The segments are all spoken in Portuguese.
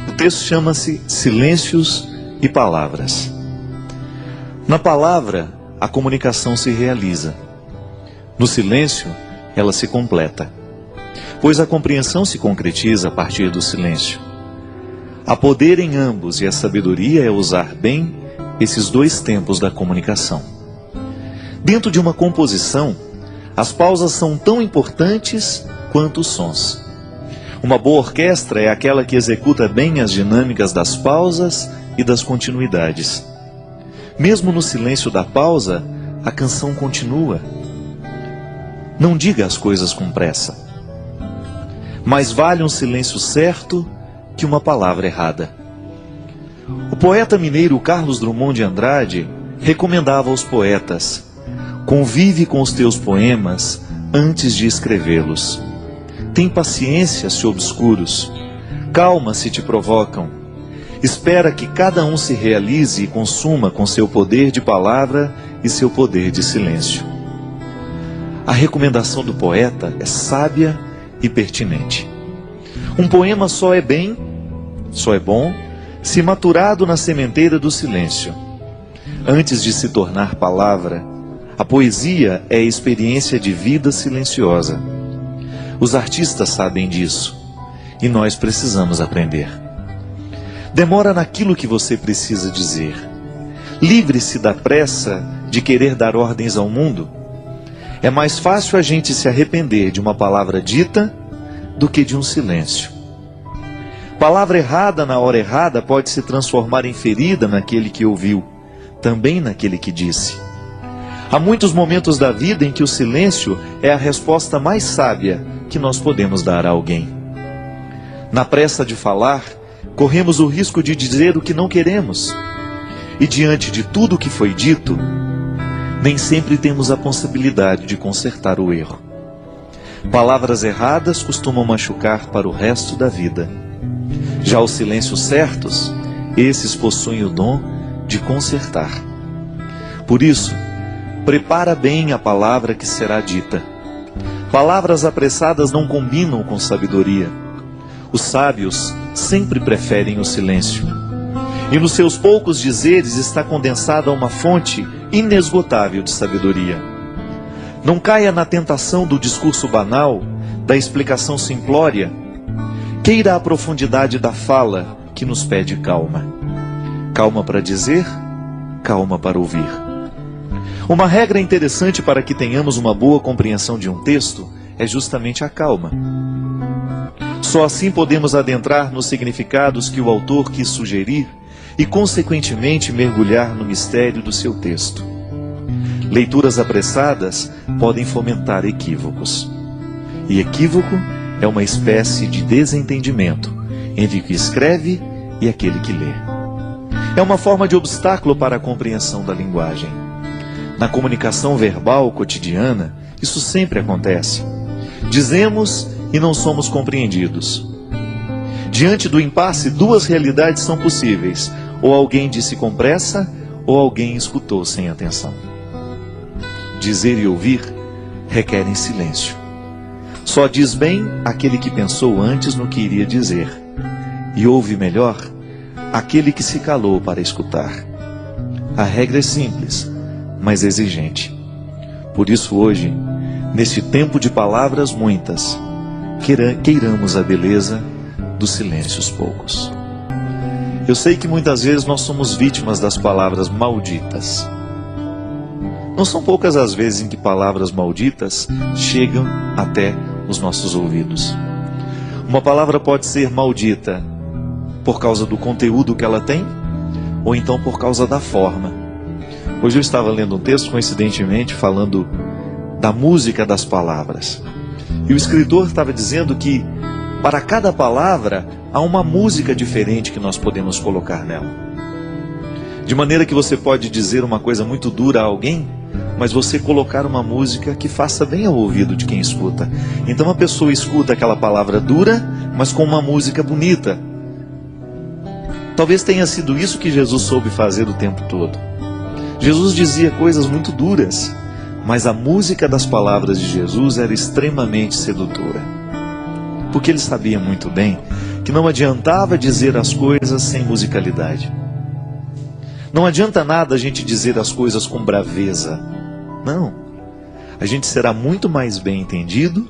O texto chama-se Silêncios e Palavras. Na palavra, a comunicação se realiza. No silêncio, ela se completa, pois a compreensão se concretiza a partir do silêncio. Há poder em ambos e a sabedoria é usar bem esses dois tempos da comunicação. Dentro de uma composição, as pausas são tão importantes quanto os sons. Uma boa orquestra é aquela que executa bem as dinâmicas das pausas e das continuidades. Mesmo no silêncio da pausa, a canção continua. Não diga as coisas com pressa. Mais vale um silêncio certo que uma palavra errada. O poeta mineiro Carlos Drummond de Andrade recomendava aos poetas: convive com os teus poemas antes de escrevê-los. Tem paciência se obscuros, calma se te provocam. Espera que cada um se realize e consuma com seu poder de palavra e seu poder de silêncio. A recomendação do poeta é sábia e pertinente. Um poema só é bom, se maturado na sementeira do silêncio. Antes de se tornar palavra, a poesia é a experiência de vida silenciosa. Os artistas sabem disso, e nós precisamos aprender. Demora naquilo que você precisa dizer. Livre-se da pressa de querer dar ordens ao mundo. É mais fácil a gente se arrepender de uma palavra dita do que de um silêncio. Palavra errada na hora errada pode se transformar em ferida naquele que ouviu, também naquele que disse. Há muitos momentos da vida em que o silêncio é a resposta mais sábia que nós podemos dar a alguém. Na pressa de falar, corremos o risco de dizer o que não queremos. E diante de tudo o que foi dito, nem sempre temos a possibilidade de consertar o erro. Palavras erradas costumam machucar para o resto da vida. Já os silêncios certos, esses possuem o dom de consertar. Por isso, prepara bem a palavra que será dita. Palavras apressadas não combinam com sabedoria. Os sábios sempre preferem o silêncio. E nos seus poucos dizeres está condensada uma fonte inesgotável de sabedoria. Não caia na tentação do discurso banal, da explicação simplória. Queira a profundidade da fala que nos pede calma. Calma para dizer, calma para ouvir. Uma regra interessante para que tenhamos uma boa compreensão de um texto é justamente a calma. Só assim podemos adentrar nos significados que o autor quis sugerir e, consequentemente, mergulhar no mistério do seu texto. Leituras apressadas podem fomentar equívocos. E equívoco é uma espécie de desentendimento entre o que escreve e aquele que lê. É uma forma de obstáculo para a compreensão da linguagem. Na comunicação verbal cotidiana, isso sempre acontece. Dizemos e não somos compreendidos. Diante do impasse, duas realidades são possíveis: ou alguém disse com pressa, ou alguém escutou sem atenção. Dizer e ouvir requerem silêncio. Só diz bem aquele que pensou antes no que iria dizer, e ouve melhor aquele que se calou para escutar. A regra é simples, mas exigente. Por isso hoje, neste tempo de palavras muitas, queiramos a beleza dos silêncios poucos. Eu sei que muitas vezes nós somos vítimas das palavras malditas. Não são poucas as vezes em que palavras malditas chegam até os nossos ouvidos. Uma palavra pode ser maldita por causa do conteúdo que ela tem, ou então por causa da forma. Hoje eu estava lendo um texto, coincidentemente, falando da música das palavras. E o escritor estava dizendo que para cada palavra há uma música diferente que nós podemos colocar nela. De maneira que você pode dizer uma coisa muito dura a alguém, mas você colocar uma música que faça bem ao ouvido de quem escuta. Então a pessoa escuta aquela palavra dura, mas com uma música bonita. Talvez tenha sido isso que Jesus soube fazer o tempo todo. Jesus dizia coisas muito duras, mas a música das palavras de Jesus era extremamente sedutora. Porque ele sabia muito bem que não adiantava dizer as coisas sem musicalidade. Não adianta nada a gente dizer as coisas com braveza. Não. A gente será muito mais bem entendido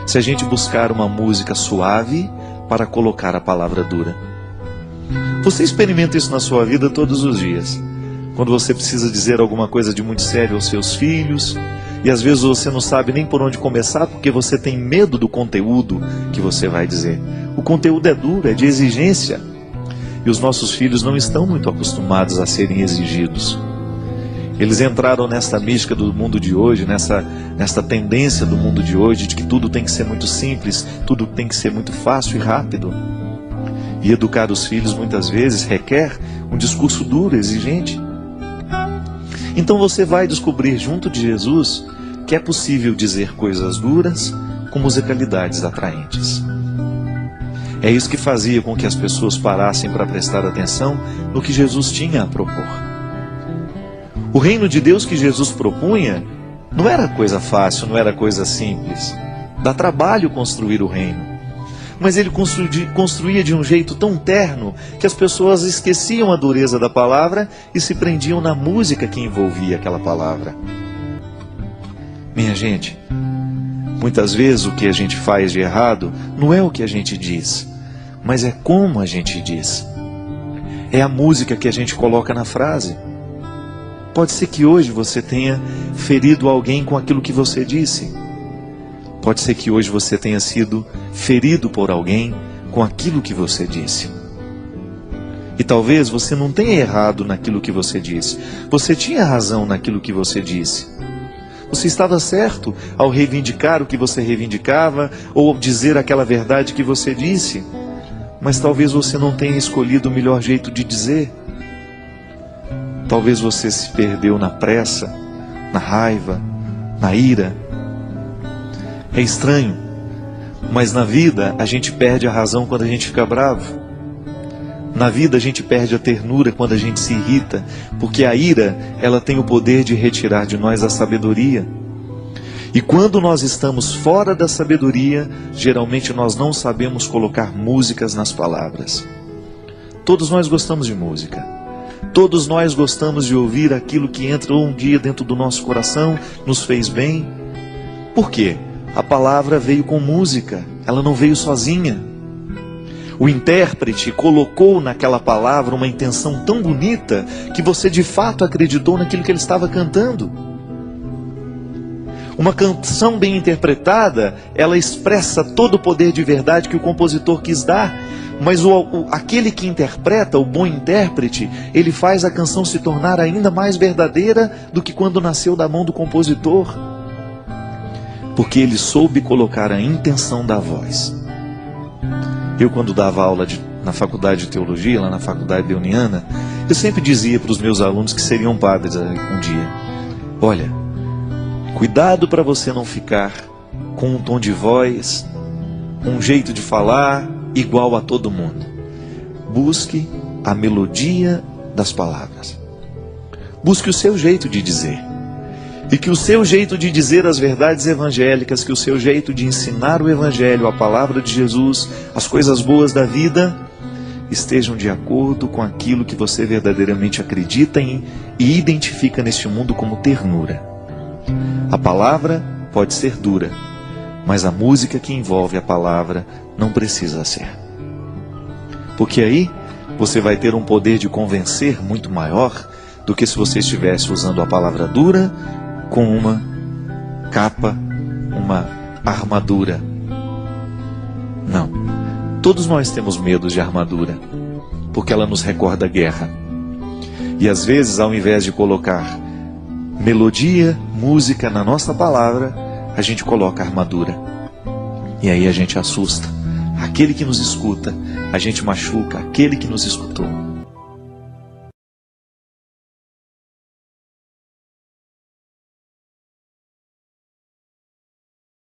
se a gente buscar uma música suave para colocar a palavra dura. Você experimenta isso na sua vida todos os dias. Quando você precisa dizer alguma coisa de muito sério aos seus filhos, e às vezes você não sabe nem por onde começar porque você tem medo do conteúdo que você vai dizer. O conteúdo é duro, é de exigência. E os nossos filhos não estão muito acostumados a serem exigidos. Eles entraram nessa mística do mundo de hoje, nessa tendência do mundo de hoje, de que tudo tem que ser muito simples, tudo tem que ser muito fácil e rápido. E educar os filhos muitas vezes requer um discurso duro, exigente. Então você vai descobrir junto de Jesus que é possível dizer coisas duras com musicalidades atraentes. É isso que fazia com que as pessoas parassem para prestar atenção no que Jesus tinha a propor. O reino de Deus que Jesus propunha não era coisa fácil, não era coisa simples. Dá trabalho construir o reino. Mas ele construía de um jeito tão terno que as pessoas esqueciam a dureza da palavra e se prendiam na música que envolvia aquela palavra. Minha gente, muitas vezes o que a gente faz de errado não é o que a gente diz, mas é como a gente diz. É a música que a gente coloca na frase. Pode ser que hoje você tenha ferido alguém com aquilo que você disse. Pode ser que hoje você tenha sido ferido por alguém com aquilo que você disse. E talvez você não tenha errado naquilo que você disse. Você tinha razão naquilo que você disse. Você estava certo ao reivindicar o que você reivindicava ou ao dizer aquela verdade que você disse. Mas talvez você não tenha escolhido o melhor jeito de dizer. Talvez você se perdeu na pressa, na raiva, na ira. É estranho, mas na vida a gente perde a razão quando a gente fica bravo. Na vida a gente perde a ternura quando a gente se irrita, porque a ira, ela tem o poder de retirar de nós a sabedoria. E quando nós estamos fora da sabedoria, geralmente nós não sabemos colocar músicas nas palavras. Todos nós gostamos de música. Todos nós gostamos de ouvir aquilo que entrou um dia dentro do nosso coração, nos fez bem. Por quê? A palavra veio com música, ela não veio sozinha. O intérprete colocou naquela palavra uma intenção tão bonita que você de fato acreditou naquilo que ele estava cantando. Uma canção bem interpretada, ela expressa todo o poder de verdade que o compositor quis dar. Mas aquele que interpreta, o bom intérprete, ele faz a canção se tornar ainda mais verdadeira do que quando nasceu da mão do compositor. Porque ele soube colocar a intenção da voz. Eu, quando dava aula na faculdade de teologia, lá na faculdade leoniana, eu sempre dizia para os meus alunos que seriam padres um dia: olha, cuidado para você não ficar com um tom de voz, um jeito de falar igual a todo mundo. Busque a melodia das palavras. Busque o seu jeito de dizer. E que o seu jeito de dizer as verdades evangélicas, que o seu jeito de ensinar o evangelho, a palavra de Jesus, as coisas boas da vida, estejam de acordo com aquilo que você verdadeiramente acredita em e identifica neste mundo como ternura. A palavra pode ser dura, mas a música que envolve a palavra não precisa ser. Porque aí você vai ter um poder de convencer muito maior do que se você estivesse usando a palavra dura com uma capa, uma armadura. Não. Todos nós temos medo de armadura, porque ela nos recorda a guerra. E às vezes, ao invés de colocar melodia, música na nossa palavra, a gente coloca armadura. E aí a gente assusta aquele que nos escuta, a gente machuca aquele que nos escutou.